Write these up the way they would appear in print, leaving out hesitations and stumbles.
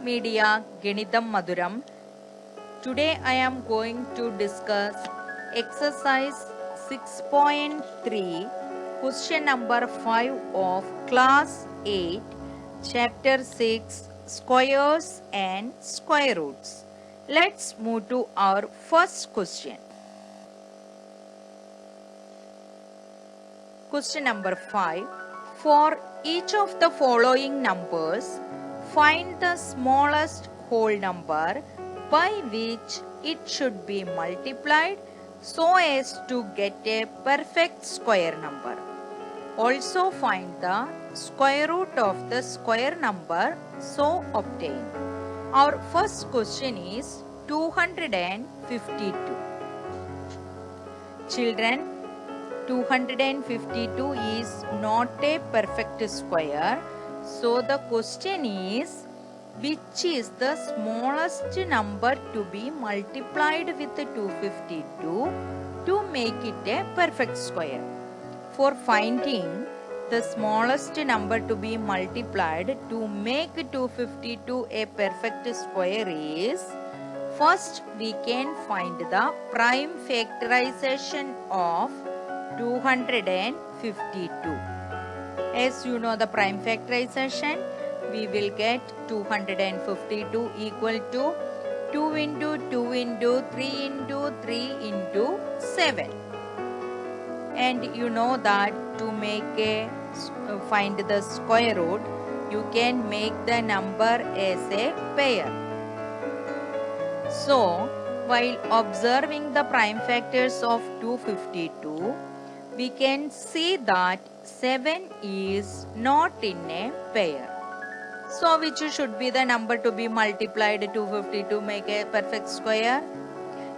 Media Ganitham Madhuram. Today I am going to discuss exercise 6.3, question number 5 of class 8, chapter 6, squares and square roots. Let's move to our first question. Question number 5. For each of the following numbers, find the smallest whole number by which it should be multiplied so as to get a perfect square number. Also find the square root of the square number so obtain. Our first question is 252. Children, 252 is not a perfect square. So the question is, which is the smallest number to be multiplied with 252 to make it a perfect square? For finding the smallest number to be multiplied to make 252 a perfect square is, first we can find the prime factorization of 252. As you know the prime factorization, we will get 252 equal to 2 into 2 into 3 into 3 into 7. And you know that to find the square root, you can make the number as a pair. So, while observing the prime factors of 252, we can see that 7 is not in a pair. So, which should be the number to be multiplied 252 to make a perfect square?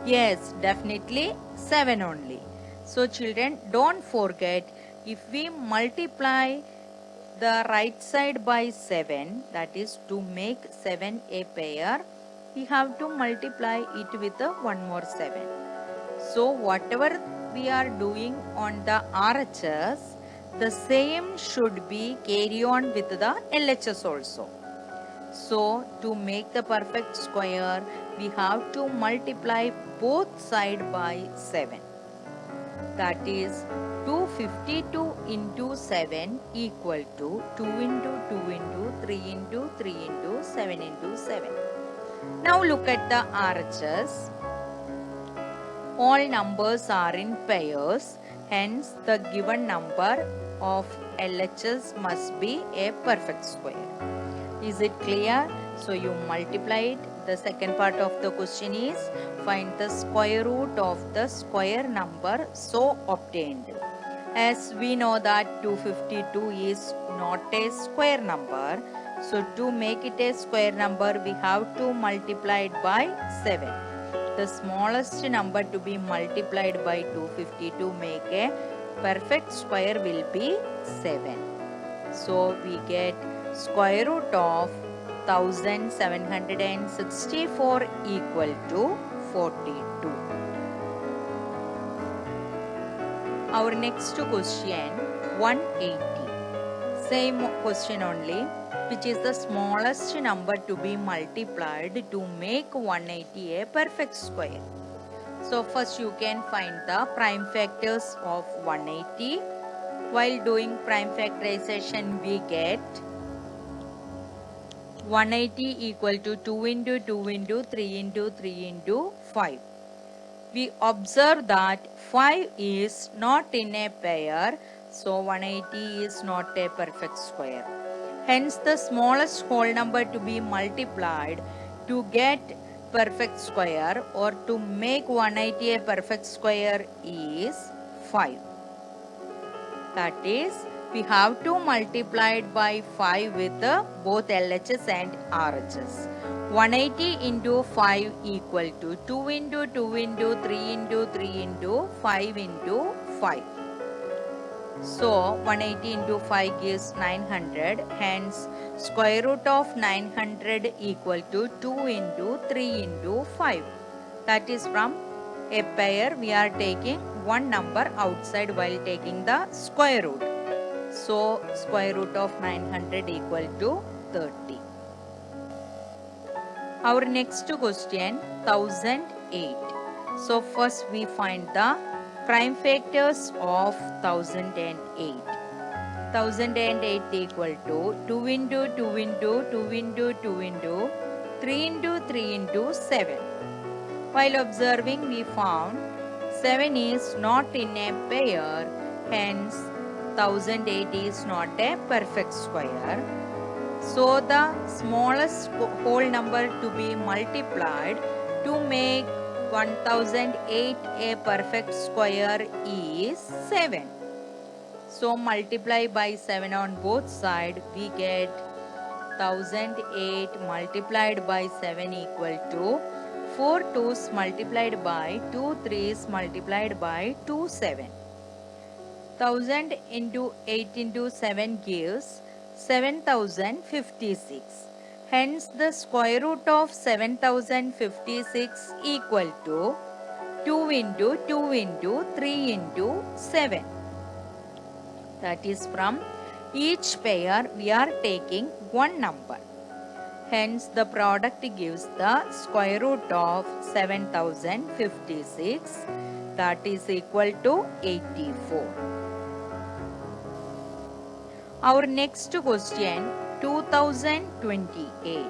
Yes, definitely 7 only. So, children, don't forget, if we multiply the right side by 7, that is to make 7 a pair, we have to multiply it with one more 7. So, whatever we are doing on the RHS, the same should be carry on with the LHS also. So, to make the perfect square, we have to multiply both sides by 7. That is 252 into 7 equal to 2 into 2 into 3 into 3 into 7 into 7. Now look at the RHS. All numbers are in pairs, hence the given number of LHS must be a perfect square. Is it clear? So you multiply it. The second part of the question is, find the square root of the square number so obtained. As we know that 252 is not a square number, so to make it a square number, we have to multiply it by 7. The smallest number to be multiplied by 250 to make a perfect square will be 7. So we get square root of 1764 equal to 42. Our next question 180. Same question only. Which is the smallest number to be multiplied to make 180 a perfect square? So first you can find the prime factors of 180. While doing prime factorization, we get 180 equal to 2 into 2 into 3 into 3 into 5. We observe that 5 is not in a pair, so 180 is not a perfect square. Hence, the smallest whole number to be multiplied to get perfect square or to make 180 a perfect square is 5. That is, we have to multiply it by 5 with both LHS and RHS. 180 into 5 equal to 2 into 2 into 3 into 3 into 5 into 5. So 180 into 5 gives 900. Hence square root of 900 equal to 2 into 3 into 5. That is, from a pair we are taking one number outside while taking the square root. So square root of 900 equal to 30. Our next question, 1008. So first we find the prime factors of 1008. 1008 equal to 2 into 2 into 2 into 2 into 3 into 3 into 7. While observing, we found 7 is not in a pair, hence 1008 is not a perfect square. So the smallest whole number to be multiplied to make 1008 a perfect square is 7. So multiply by 7 on both sides, we get 1008 multiplied by 7 equal to 4 2's multiplied by 2 3's multiplied by 2 7. 1000 into 8 into 7 gives 7056. Hence the square root of 7056 equal to 2 into 2 into 3 into 7. That is, from each pair we are taking one number. Hence the product gives the square root of 7056, that is equal to 84. Our next question, 2028.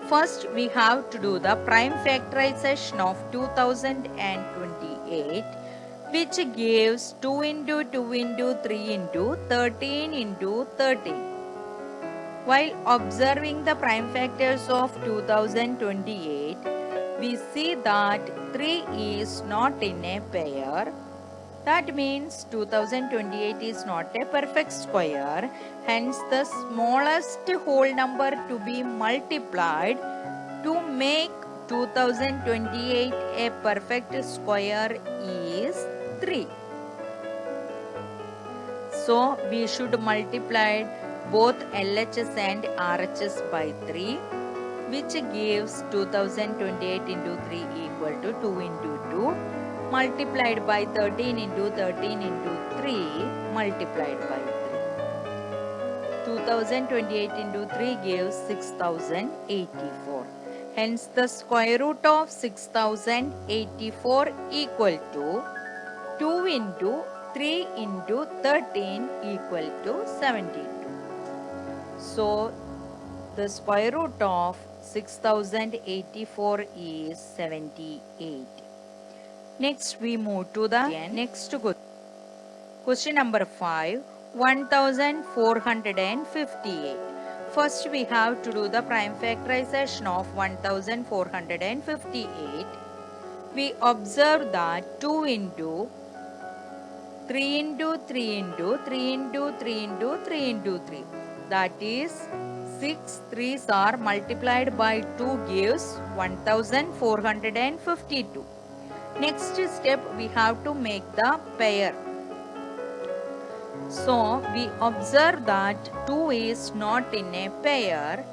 First we have to do the prime factorization of 2028, which gives 2 into 2 into 3 into 13 into 13. While observing the prime factors of 2028, we see that 3 is not in a pair. That means 2028 is not a perfect square. Hence the smallest whole number to be multiplied to make 2028 a perfect square is 3. So we should multiply both LHS and RHS by 3, which gives 2028 into 3 equal to 2 into 2 multiplied by 13 into 13 into 3 multiplied by 3. 2028 into 3 gives 6084. Hence the square root of 6084 equal to 2 into 3 into 13 equal to 72. So the square root of 6084 is 78. Next we move to the next question number 5, 1458. First we have to do the prime factorization of 1458. We observe that 2 into 3 into 3 into 3 into 3 into 3 into 3. That is 6 3's are multiplied by 2 gives 1452. Next step we have to make the pair. So we observe that 2 is not in a pair.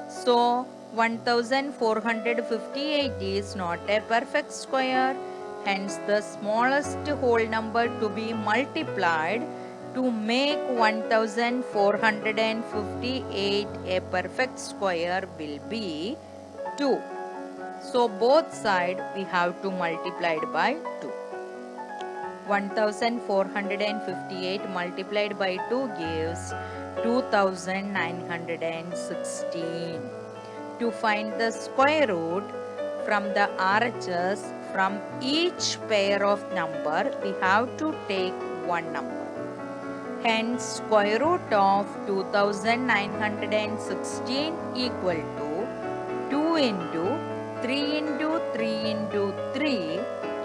So 1458 is not a perfect square. Hence the smallest whole number to be multiplied to make 1458 a perfect square will be 2. So both sides we have to multiply by 2. 1458 multiplied by 2 gives 2916. To find the square root from the RHS, from each pair of number we have to take one number. Hence square root of 2916 equal to 2 into 3 into 3 into 3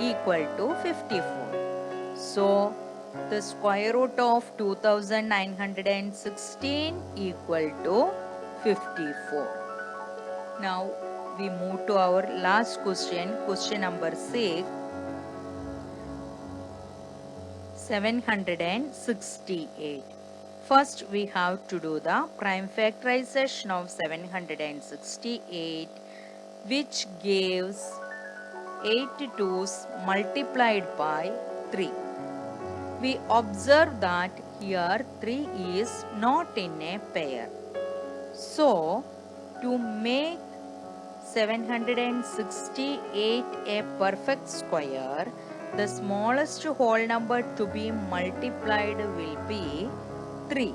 equal to 54. So the square root of 2916 equal to 54. Now we move to our last question, question number 6, 768. First we have to do the prime factorization of 768, which gives 8 2's multiplied by 3. We observe that here 3 is not in a pair. So to make 768 a perfect square, the smallest whole number to be multiplied will be 3.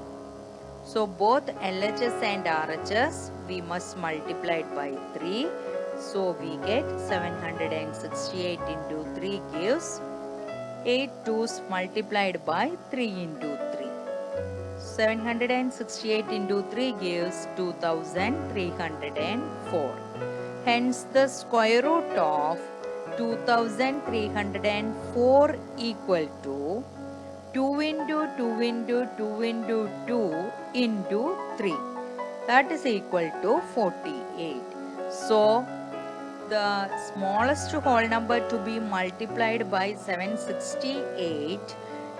So both LHS and RHS we must multiply it by 3. So we get 768 into 3 gives 8 2's multiplied by 3 into 3. 768 into 3 gives 2304. Hence the square root of 2304 equal to 2 into 2 into 2 into 2 into 3. That is equal to 48. So the smallest whole number to be multiplied by 768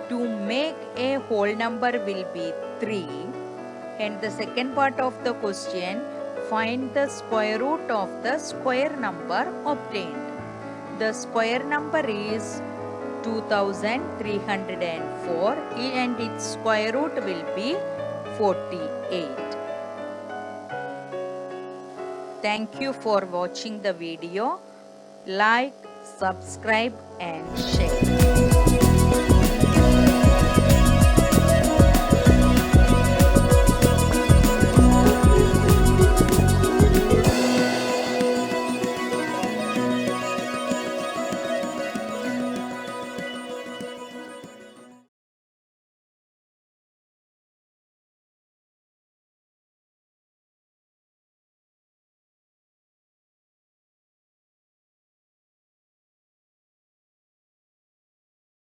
to make a whole number will be 3. And the second part of the question, find the square root of the square number obtained. The square number is 2304 and its square root will be 48. Thank you for watching the video. Like, subscribe and share.